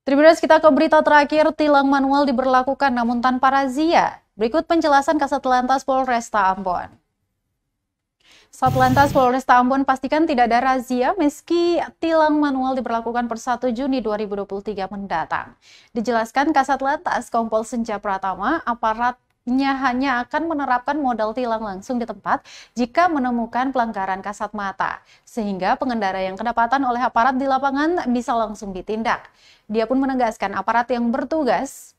Tribuners, kita ke berita terakhir, tilang manual diberlakukan namun tanpa razia. Berikut penjelasan Kasat Lantas Polresta Ambon. Satlantas Polresta Ambon pastikan tidak ada razia meski tilang manual diberlakukan per 1 Juni 2023 mendatang. Dijelaskan Kasat Lantas Kompol Senja Pratama, aparatnya hanya akan menerapkan modal tilang langsung di tempat jika menemukan pelanggaran kasat mata, sehingga pengendara yang kedapatan oleh aparat di lapangan bisa langsung ditindak. Dia pun menegaskan aparat yang bertugas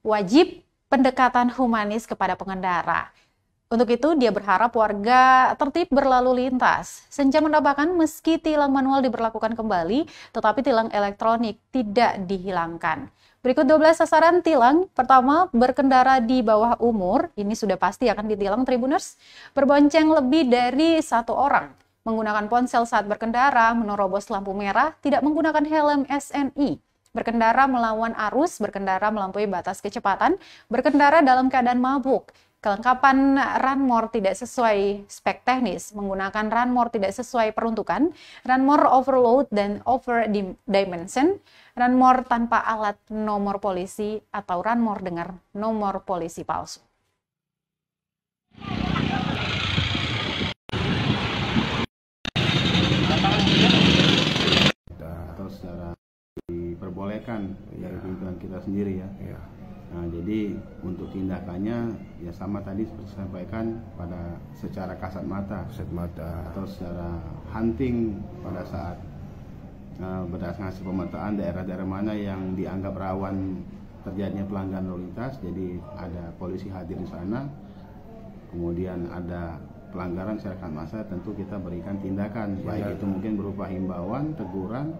wajib pendekatan humanis kepada pengendara. Untuk itu, dia berharap warga tertib berlalu lintas. Senja menambahkan meski tilang manual diberlakukan kembali, tetapi tilang elektronik tidak dihilangkan. Berikut 12 sasaran tilang. Pertama, berkendara di bawah umur. Ini sudah pasti akan ditilang, Tribuners. Berbonceng lebih dari 1 orang. Menggunakan ponsel saat berkendara, menerobos lampu merah, tidak menggunakan helm SNI. Berkendara melawan arus, berkendara melampaui batas kecepatan, berkendara dalam keadaan mabuk. Kelengkapan runmore tidak sesuai spek teknis, menggunakan runmore tidak sesuai peruntukan, runmore overload dan over dimension, runmore tanpa alat nomor polisi, atau runmore dengan nomor polisi palsu. Atau secara diperbolehkan dari pimpinan kita sendiri ya. Nah, jadi untuk tindakannya ya sama tadi seperti saya sampaikan pada secara kasat mata atau secara hunting pada saat berdasarkan hasil pemetaan daerah-daerah mana yang dianggap rawan terjadinya pelanggaran lalu lintas. Jadi ada polisi hadir di sana, kemudian ada pelanggaran secara kasat mata, tentu kita berikan tindakan, baik itu mungkin berupa himbauan, teguran,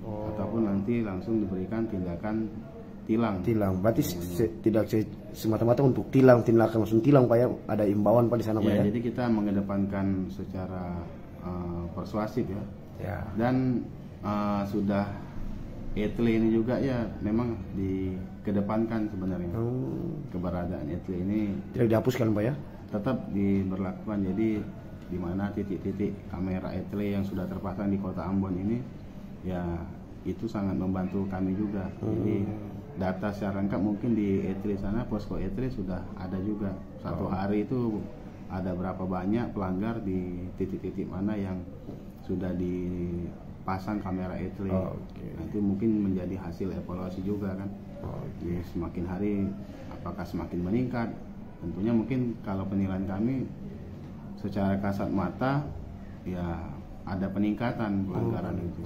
ataupun nanti langsung diberikan tindakan tilang. Berarti tidak semata-mata untuk tindakan langsung tilang, Pak ya? Ada imbauan Pak di sana, Pak ya? Jadi kita mengedepankan secara persuasif ya. Dan sudah etle ini juga ya memang dikedepankan sebenarnya. Keberadaan etle ini tidak dihapuskan, Pak ya? Tetap diberlakukan. Jadi di mana titik-titik kamera etle yang sudah terpasang di Kota Ambon ini ya itu sangat membantu kami juga. Jadi data secara lengkap mungkin di etle sana, posko etle sudah ada juga. Satu hari itu ada berapa banyak pelanggar di titik-titik mana yang sudah dipasang kamera etle. Nanti mungkin menjadi hasil evaluasi juga kan. Jadi semakin hari apakah semakin meningkat? Tentunya mungkin kalau penilaian kami secara kasat mata ya ada peningkatan pelanggaran itu.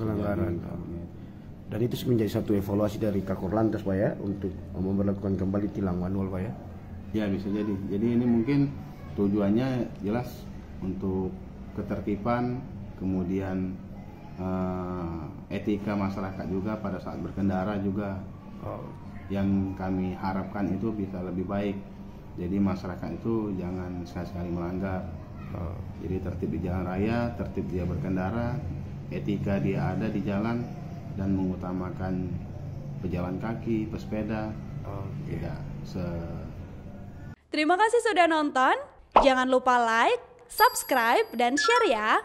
Dan itu menjadi satu evaluasi dari Kakor Lantas, Pak ya, untuk memperlakukan kembali tilang manual, Pak ya? Ya, bisa jadi. Jadi ini mungkin tujuannya jelas untuk ketertiban, kemudian etika masyarakat juga pada saat berkendara juga. Yang kami harapkan itu bisa lebih baik. Jadi masyarakat itu jangan sekali-sekali melanggar. Jadi tertib di jalan raya, tertib dia berkendara, etika dia ada di jalan, dan mengutamakan pejalan kaki, pesepeda. Terima kasih sudah nonton. Jangan lupa like, subscribe, dan share ya.